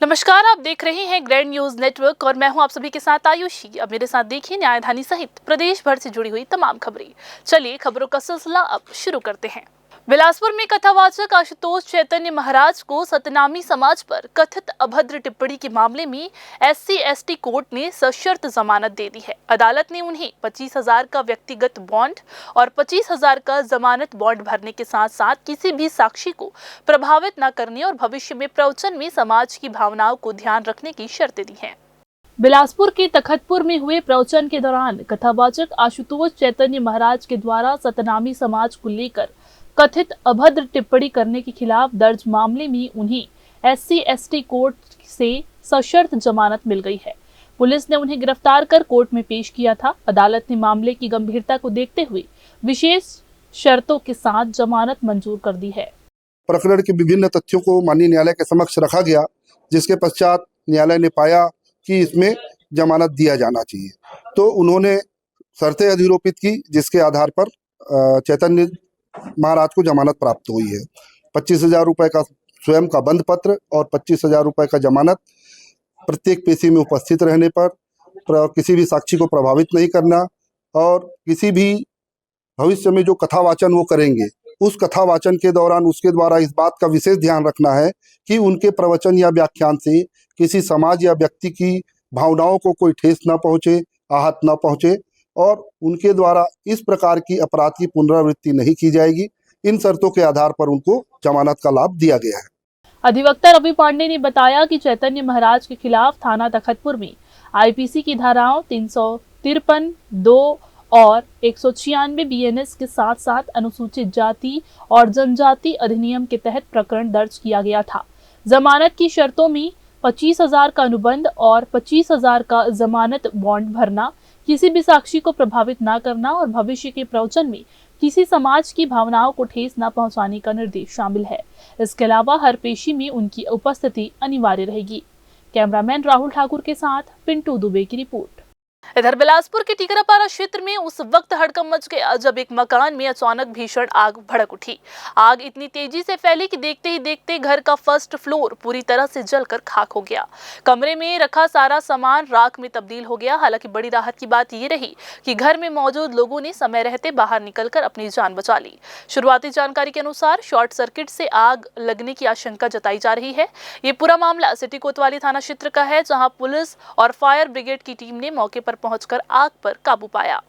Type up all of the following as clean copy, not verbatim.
नमस्कार, आप देख रहे हैं ग्रैंड न्यूज नेटवर्क और मैं हूं आप सभी के साथ आयुषी। अब मेरे साथ देखिए न्यायधानी सहित प्रदेश भर से जुड़ी हुई तमाम खबरें। चलिए खबरों का सिलसिला अब शुरू करते हैं। बिलासपुर में कथावाचक आशुतोष चैतन्य महाराज को सतनामी समाज पर कथित अभद्र टिप्पणी के मामले में SC/ST कोर्ट ने सशर्त जमानत दे दी है। अदालत ने उन्हें 25,000 का व्यक्तिगत बॉन्ड और 25,000 का जमानत बॉन्ड भरने के साथ साथ किसी भी साक्षी को प्रभावित न करने और भविष्य में प्रवचन में समाज की भावनाओं को ध्यान रखने की शर्तें दी हैं। बिलासपुर के तखतपुर में हुए प्रवचन के दौरान कथावाचक आशुतोष चैतन्य महाराज के द्वारा सतनामी समाज को लेकर कथित अभद्र टिप्पणी करने के खिलाफ दर्ज मामले में उन्हें SC/ST कोर्ट से सशर्त जमानत मिल गई है। पुलिस ने उन्हें गिरफ्तार कर कोर्ट में पेश किया था। अदालत ने मामले की गंभीरता को देखते हुए विशेष शर्तों के साथ जमानत मंजूर कर दी है। प्रकरण के विभिन्न तथ्यों को माननीय न्यायालय के समक्ष रखा गया, जिसके पश्चात न्यायालय ने पाया कि इसमें जमानत दिया जाना चाहिए, तो उन्होंने शर्तें अधिरोपित की, जिसके आधार पर चैतन्य महाराज को जमानत प्राप्त हुई है। 25,000 रुपये का स्वयं का बंद पत्र और 25,000 रुपये का जमानत। प्रत्येक पेशी में उपस्थित रहने पर किसी भी साक्षी को प्रभावित नहीं करना और किसी भी भविष्य में जो कथा वाचन वो करेंगे उस कथा वाचन के दौरान उसके द्वारा इस बात का विशेष ध्यान रखना है कि उनके प्रवचन या व्याख्यान से किसी समाज या व्यक्ति की भावनाओं को कोई ठेस न पहुँचे, आहत न पहुँचे और उनके द्वारा इस प्रकार की अपराध की पुनरावृत्ति नहीं की जाएगी। इन शर्तों के आधार पर उनको जमानत का लाभ दिया गया है। अधिवक्ता रवि पांडे ने बताया कि चैतन्य महाराज के खिलाफ थाना तखतपुर में IPC की धाराओं 353, 2 और 196 BNS के साथ साथ अनुसूचित जाति और जनजाति अधिनियम के तहत प्रकरण दर्ज किया गया था। जमानत की शर्तों में 25,000 का अनुबंध और 25,000 का जमानत बॉन्ड भरना, किसी भी साक्षी को प्रभावित न करना और भविष्य के प्रवचन में किसी समाज की भावनाओं को ठेस न पहुंचाने का निर्देश शामिल है। इसके अलावा हर पेशी में उनकी उपस्थिति अनिवार्य रहेगी। कैमरामैन राहुल ठाकुर के साथ पिंटू दुबे की रिपोर्ट। इधर बिलासपुर के टीकरापारा क्षेत्र में उस वक्त हड़कंप मच गया जब एक मकान में अचानक भीषण आग भड़क उठी। आग इतनी तेजी से फैली कि देखते ही देखते घर का फर्स्ट फ्लोर पूरी तरह से जलकर खाक हो गया। कमरे में रखा सारा सामान राख में तब्दील हो गया। हालांकि बड़ी राहत की बात ये रही कि घर में मौजूद लोगों ने समय रहते बाहर निकलकर अपनी जान बचा ली। शुरुआती जानकारी के अनुसार शॉर्ट सर्किट से आग लगने की आशंका जताई जा रही है। ये पूरा मामला सिटी कोतवाली थाना क्षेत्र का है, जहाँ पुलिस और फायर ब्रिगेड की टीम ने मौके पर पहुंचकर आग पर काबू पाया।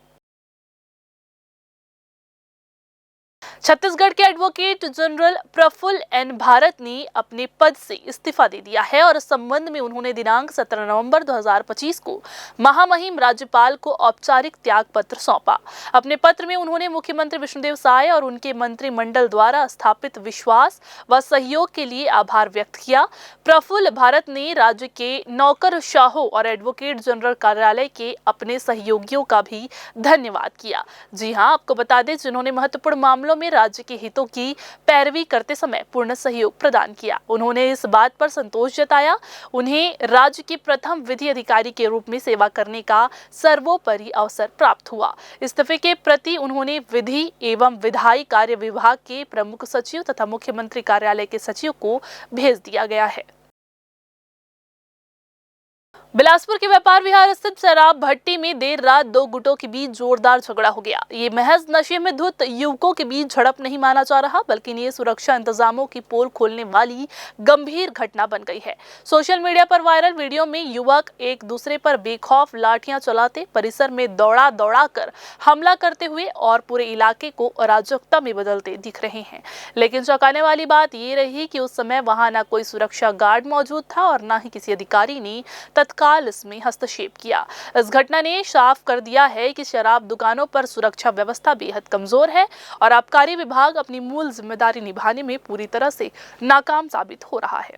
छत्तीसगढ़ के advocate general Praful N Bharat ने अपने पद से इस्तीफा दे दिया है और इस संबंध में उन्होंने दिनांक 17 नवंबर 2025 को महामहिम राज्यपाल को औपचारिक त्याग पत्र सौंपा। अपने पत्र में उन्होंने मुख्यमंत्री विष्णुदेव साय और उनके मंत्रिमंडल द्वारा स्थापित विश्वास व सहयोग के लिए आभार व्यक्त किया। प्रफुल्ल भारत ने राज्य के नौकरशाहों और एडवोकेट जनरल कार्यालय के अपने सहयोगियों का भी धन्यवाद किया। जी हाँ, आपको बता दें, जिन्होंने महत्वपूर्ण मामलों में राज्य के हितों की पैरवी करते समय पूर्ण सहयोग प्रदान किया। उन्होंने इस बात पर संतोष जताया उन्हें राज्य के प्रथम विधि अधिकारी के रूप में सेवा करने का सर्वोपरि अवसर प्राप्त हुआ। इस्तीफे के प्रति उन्होंने विधि एवं विधायी कार्य विभाग के प्रमुख सचिव तथा मुख्यमंत्री कार्यालय के सचिव को भेज दिया गया है। बिलासपुर के व्यापार विहार स्थित शराब भट्टी में देर रात दो गुटों के बीच जोरदार झगड़ा हो गया। ये महज नशे में धुत युवकों के बीच झड़प नहीं माना जा रहा, बल्कि ये सुरक्षा इंतजामों की पोल खोलने वाली गंभीर घटना बन गई है। सोशल मीडिया पर वायरल वीडियो में युवक एक दूसरे पर बेखौफ लाठियां चलाते, परिसर में दौड़ा दौड़ा कर हमला करते हुए और पूरे इलाके को अराजकता में बदलते दिख रहे हैं। लेकिन चौंकाने वाली बात ये रही कि उस समय वहां न कोई सुरक्षा गार्ड मौजूद था और न ही किसी अधिकारी ने तत्काल इसमें हस्तक्षेप किया। इस घटना ने साफ कर दिया है कि शराब दुकानों पर सुरक्षा व्यवस्था बेहद कमजोर है और आबकारी विभाग अपनी मूल जिम्मेदारी निभाने में पूरी तरह से नाकाम साबित हो रहा है।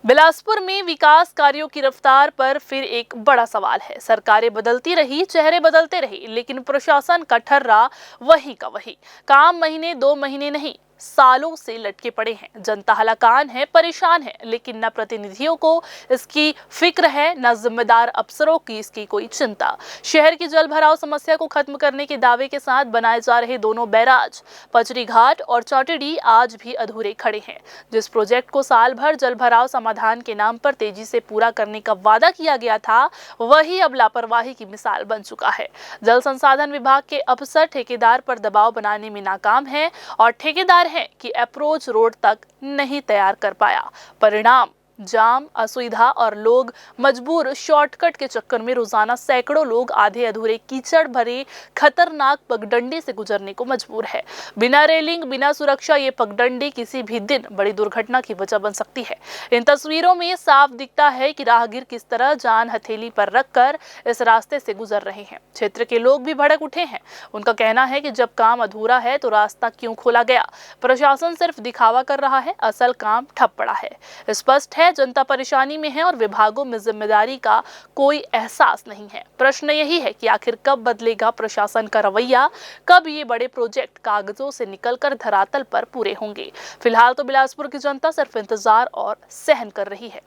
बिलासपुर में विकास कार्यों की रफ्तार पर फिर एक बड़ा सवाल है। सरकारें बदलती रही, चेहरे बदलते रहे, लेकिन प्रशासन का ठर्रा वही का वही। काम महीने 2 महीने नहीं, सालों से लटके पड़े हैं। जनता हलाकान है, परेशान है, लेकिन न प्रतिनिधियों को इसकी फिक्र है, न जिम्मेदार अफसरों की इसकी कोई चिंता। शहर की जल भराव समस्या को खत्म करने के दावे के साथ बनाए जा रहे दोनों बैराज पचरी घाट और चौटिडी आज भी अधूरे खड़े हैं। जिस प्रोजेक्ट को साल भर जल भराव समाधान के नाम पर तेजी से पूरा करने का वादा किया गया था, वही अब लापरवाही की मिसाल बन चुका है। जल संसाधन विभाग के अफसर ठेकेदार पर दबाव बनाने में नाकाम है और ठेकेदार है कि अप्रोच रोड तक नहीं तैयार कर पाया। परिणाम जाम, असुविधा और लोग मजबूर शॉर्टकट के चक्कर में रोजाना सैकड़ों लोग आधे अधूरे कीचड़ भरे खतरनाक पगडंडी से गुजरने को मजबूर है। बिना रेलिंग, बिना सुरक्षा ये पगडंडी किसी भी दिन बड़ी दुर्घटना की वजह बन सकती है। इन तस्वीरों में साफ दिखता है कि राहगीर किस तरह जान हथेली पर रखकर इस रास्ते से गुजर रहे हैं। क्षेत्र के लोग भी भड़क उठे हैं। उनका कहना है कि जब काम अधूरा है तो रास्ता क्यों खोला गया? प्रशासन सिर्फ दिखावा कर रहा है, असल काम ठप पड़ा है। स्पष्ट है जनता परेशानी में है और विभागों में जिम्मेदारी का कोई एहसास नहीं है। प्रश्न यही है कि आखिर कब बदलेगा प्रशासन का रवैया, कब ये बड़े प्रोजेक्ट कागजों से निकलकर धरातल पर पूरे होंगे। फिलहाल तो बिलासपुर की जनता सिर्फ इंतजार और सहन कर रही है।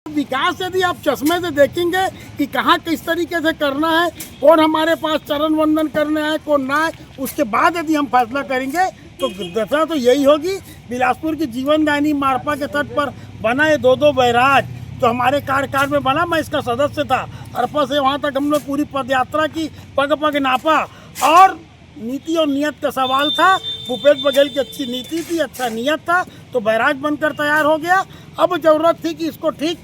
विकास यदि आप चश्मे से देखेंगे कि कहाँ किस तरीके से करना है, कौन हमारे पास चरण वंदन करने आए, कौन ना आए, उसके बाद यदि हम फैसला करेंगे तो दशा तो यही होगी। बिलासपुर की जीवनदायिनी मारपा के तट पर बना ये दो बैराज तो हमारे कार्यकाल में बना, मैं इसका सदस्य था। अरपा से वहाँ तक हम लोग पूरी पदयात्रा की, पग पग नापा और नीति और नियत का सवाल था। भूपेश बघेल की अच्छी नीति थी, अच्छा नियत था, तो बैराज बनकर तैयार हो गया। अब जरूरत थी कि इसको ठीक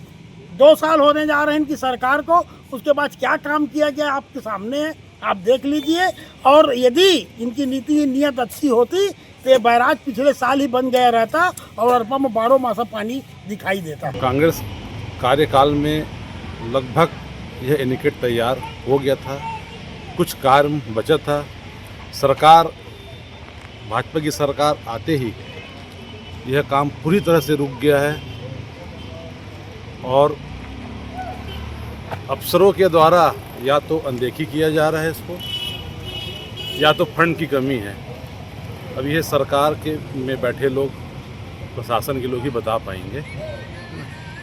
2 साल होने जा रहे हैं इनकी सरकार को, उसके बाद क्या काम किया गया आपके सामने है, आप देख लीजिए। और यदि इनकी नीति नियत अच्छी होती तो ये बैराज पिछले साल ही बन गया रहता और अरपा में 12 मासा पानी दिखाई देता। कांग्रेस कार्यकाल में लगभग यह एनीकट तैयार हो गया था, कुछ कार्य बचा था। सरकार, भाजपा की सरकार आते ही यह काम पूरी तरह से रुक गया है और अफसरों के द्वारा या तो अनदेखी किया जा रहा है इसको, या तो फंड की कमी है। अब यह सरकार के में बैठे लोग, प्रशासन के लोग ही बता पाएंगे।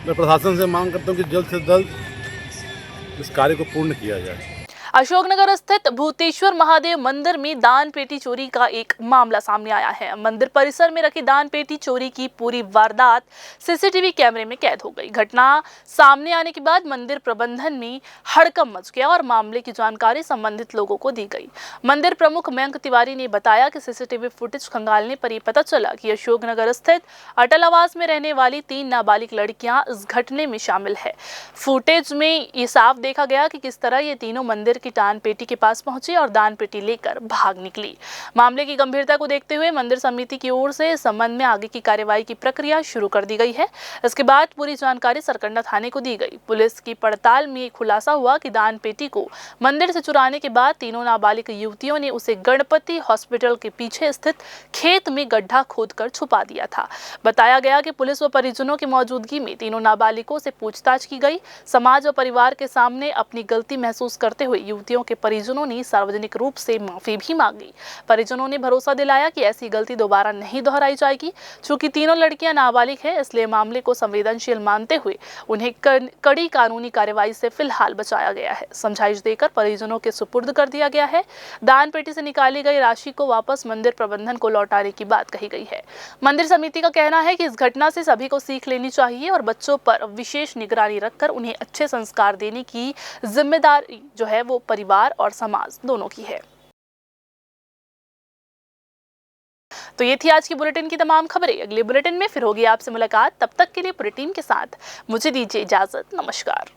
मैं प्रशासन से मांग करता हूँ कि जल्द से जल्द इस कार्य को पूर्ण किया जाए। अशोकनगर स्थित भूतेश्वर महादेव मंदिर में दान पेटी चोरी का एक मामला सामने आया है। मंदिर परिसर में रखी दान पेटी चोरी की पूरी वारदात सीसीटीवी कैमरे में कैद हो गई। घटना सामने आने के बाद मंदिर प्रबंधन में हड़कंप मच गया और मामले की जानकारी संबंधित लोगों को दी गई। मंदिर प्रमुख मयंक तिवारी ने बताया कि सीसीटीवी फुटेज खंगालने पर यह पता चला कि अशोकनगर स्थित अटल आवास में रहने वाली 3 नाबालिग लड़कियां इस घटने में शामिल है। फुटेज में ये साफ देखा गया कि किस तरह ये तीनों मंदिर की दान पेटी के पास पहुंची और दान पेटी लेकर भाग निकली। मामले की गंभीरता को देखते हुए मंदिर समिति की ओर से इस संबंध में आगे की कार्यवाही की प्रक्रिया शुरू कर दी गई है। इसके बाद पूरी जानकारी सरकंडा थाने को दी गई। पुलिस की पड़ताल में खुलासा हुआ कि दान पेटी को मंदिर से चुराने के बाद तीनों नाबालिग युवतियों ने उसे गणपति हॉस्पिटल के पीछे स्थित खेत में गड्ढा खोदकर छुपा दिया था। बताया गया कि पुलिस व परिजनों की मौजूदगी में तीनों नाबालिगों से पूछताछ की गई। समाज व परिवार के सामने अपनी गलती महसूस करते हुए युवतियों के परिजनों ने सार्वजनिक रूप से माफी भी मांगी। परिजनों ने भरोसा दिलाया कि ऐसी गलती दोबारा नहीं दोहराई जाएगी। चूंकि तीनों लड़कियां नाबालिग हैं, इसलिए मामले को संवेदनशील मानते हुए उन्हें कड़ी कानूनी कार्रवाई से फिलहाल बचाया गया है। समझाइश देकर परिजनों के सुपुर्द कर दिया गया है। दान पेटी से निकाली गई राशि को वापस मंदिर प्रबंधन को लौटाने की बात कही गई है। मंदिर समिति का कहना है कि इस घटना से सभी को सीख लेनी चाहिए और बच्चों पर विशेष निगरानी रखकर उन्हें अच्छे संस्कार देने की जिम्मेदारी जो है वो परिवार और समाज दोनों की है। तो ये थी आज की बुलेटिन की तमाम खबरें। अगले बुलेटिन में फिर होगी आपसे मुलाकात। तब तक के लिए पूरी टीम के साथ मुझे दीजिए इजाजत। नमस्कार।